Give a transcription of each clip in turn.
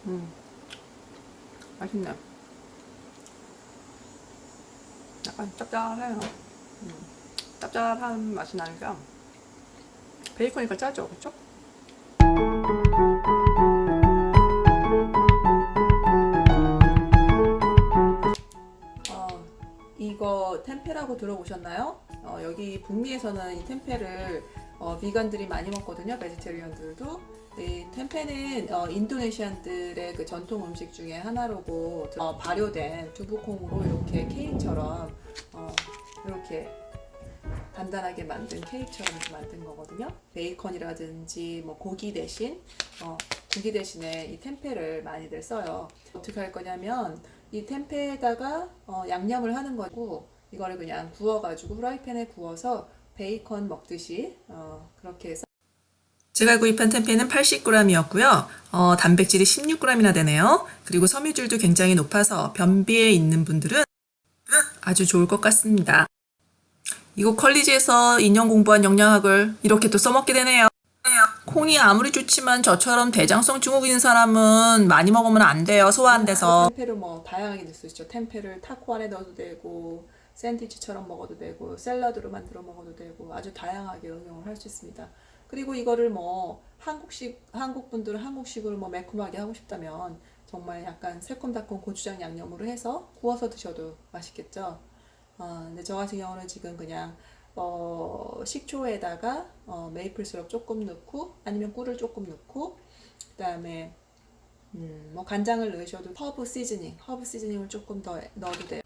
음, 맛있네. 약간 짭짤해요. 짭짤한 맛이 나니까 베이컨이니까 짜죠, 그쵸? 이거 템페라고 들어보셨나요? 여기 북미에서는 이 템페를 비건들이 많이 먹거든요. 베지테리언들도. 이 템페는 인도네시안들의 그 전통 음식 중에 하나로고 발효된 두부콩으로 이렇게 케이크처럼 이렇게 간단하게 만든 케이크처럼 만든 거거든요. 베이컨이라든지 뭐 고기 대신에 이 템페를 많이들 써요. 어떻게 할 거냐면 이 템페에다가 양념을 하는 거고 이거를 그냥 구워가지고 프라이팬에 구워서 베이컨 먹듯이 그렇게 해서 제가 구입한 템페는 80g이었고요. 단백질이 16g이나 되네요. 그리고 섬유질도 굉장히 높아서 변비에 있는 분들은 아주 좋을 것 같습니다. 이거 컬리지에서 2년 공부한 영양학을 이렇게 또 써먹게 되네요. 콩이 아무리 좋지만 저처럼 대장성 증후군 있는 사람은 많이 먹으면 안 돼요. 소화 안 돼서. 템페를 뭐 다양하게 넣을 수 있죠. 템페를 타코 안에 넣어도 되고 샌드위치처럼 먹어도 되고 샐러드로 만들어 먹어도 되고 아주 다양하게 응용을 할 수 있습니다. 그리고 이거를 뭐 한국 분들은 한국식으로 뭐 매콤하게 하고 싶다면 정말 약간 새콤달콤 고추장 양념으로 해서 구워서 드셔도 맛있겠죠. 근데 저 같은 경우는 지금 그냥 식초에다가 메이플 시럽 조금 넣고 아니면 꿀을 조금 넣고 그다음에 뭐 간장을 넣으셔도 허브 시즈닝을 조금 더 넣어도 돼요.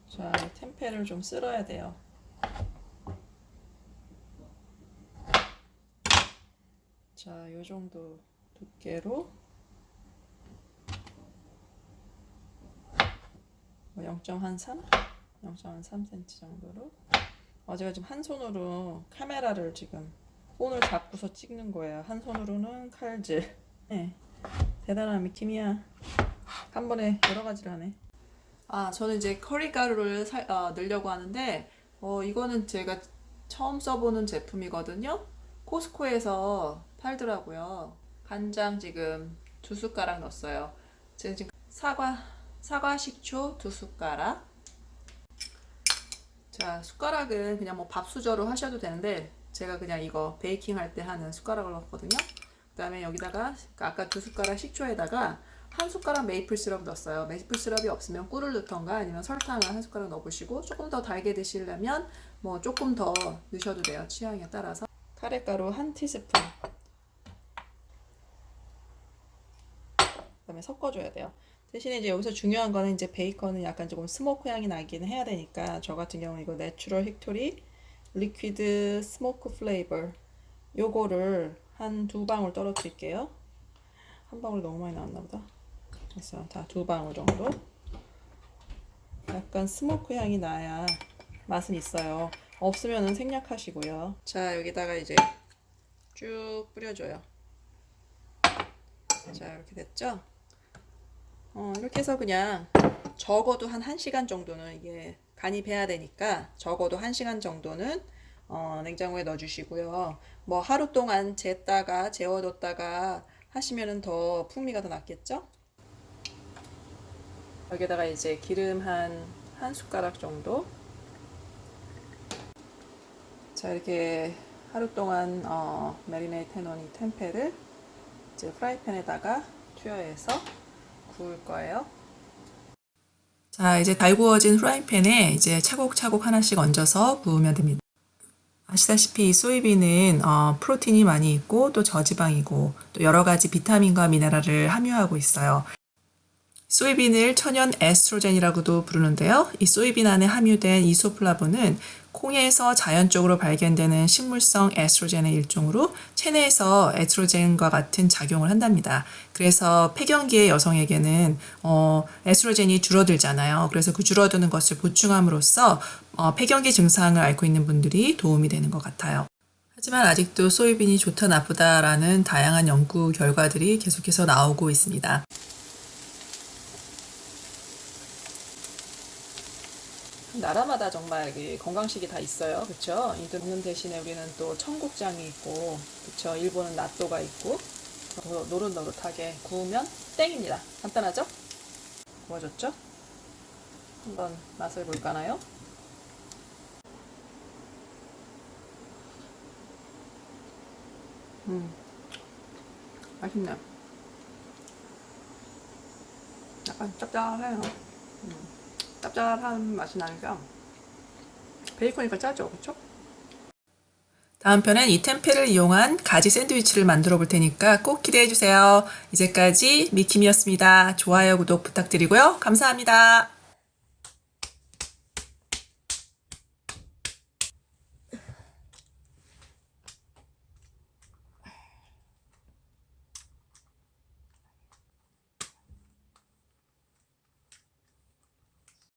자, 템페를 좀 쓸어야 돼요. 자, 요 정도 두께로 0.13? 0.3cm 정도로 제가 지금 한 손으로 카메라를 지금 폰을 잡고서 찍는 거예요. 한 손으로는 칼질. 네, 대단한 미킴이야. 한 번에 여러 가지를 하네. 저는 이제 커리 가루를 넣으려고 하는데 이거는 제가 처음 써보는 제품이거든요. 코스코에서 팔더라고요. 간장 지금 2숟가락 넣었어요. 제가 지금 사과 식초 2숟가락. 자, 숟가락은 그냥 뭐 밥 수저로 하셔도 되는데 제가 그냥 이거 베이킹 할 때 하는 숟가락을 넣었거든요. 그 다음에 여기다가 아까 2숟가락 식초에다가 한 숟가락 메이플 시럽 넣었어요. 메이플 시럽이 없으면 꿀을 넣던가 아니면 설탕을 한 숟가락 넣어보시고 조금 더 달게 드시려면 뭐 조금 더 넣으셔도 돼요. 취향에 따라서. 카레가루 한 티스푼. 그다음에 섞어줘야 돼요. 대신에 이제 여기서 중요한 거는 이제 베이컨은 약간 조금 스모크 향이 나기는 해야 되니까 저 같은 경우는 이거 내추럴 힉토리 리퀴드 스모크 플레이버 요거를 한 2방울 떨어뜨릴게요. 한 방울 너무 많이 나왔나 보다. 됐어. 다 2방울 정도. 약간 스모크 향이 나야 맛은 있어요. 없으면은 생략하시고요. 자, 여기다가 이제 쭉 뿌려줘요. 자, 이렇게 됐죠? 이렇게 해서 그냥 적어도 한 1시간 정도는 이게 간이 배야 되니까 적어도 1시간 정도는 냉장고에 넣어주시고요. 뭐 하루 동안 재워뒀다가 하시면은 더 풍미가 더 낫겠죠? 여기다가 이제 기름 한 숟가락 정도. 자, 이렇게 하루 동안 메리네이트 해놓은 이 템페를 이제 프라이팬에다가 투여해서 구울 거예요. 자, 이제 달구어진 프라이팬에 이제 차곡차곡 하나씩 얹어서 구우면 됩니다. 아시다시피 이 소이빈은 프로틴이 많이 있고 또 저지방이고 또 여러 가지 비타민과 미네랄을 함유하고 있어요. 소이빈을 천연 에스트로겐이라고도 부르는데요. 이 소이빈 안에 함유된 이소플라본은 콩에서 자연적으로 발견되는 식물성 에스트로겐의 일종으로 체내에서 에스트로겐과 같은 작용을 한답니다. 그래서 폐경기의 여성에게는 에스트로겐이 줄어들잖아요. 그래서 그 줄어드는 것을 보충함으로써 폐경기 증상을 앓고 있는 분들이 도움이 되는 것 같아요. 하지만 아직도 소이빈이 좋다 나쁘다라는 다양한 연구 결과들이 계속해서 나오고 있습니다. 나라마다 정말 건강식이 다 있어요. 그렇죠? 인도 먹는 대신에 우리는 또 청국장이 있고, 그렇죠? 일본은 나또가 있고, 더 노릇노릇하게 구우면 땡입니다. 간단하죠? 구워졌죠? 한번 맛을 볼까나요? 맛있네. 약간 짭짤해요. 짭짤한 맛이 나니까 베이컨이니까 짜죠, 그렇죠? 다음 편엔 이 템페를 이용한 가지 샌드위치를 만들어 볼 테니까 꼭 기대해 주세요. 이제까지 미킴이었습니다. 좋아요, 구독 부탁드리고요. 감사합니다.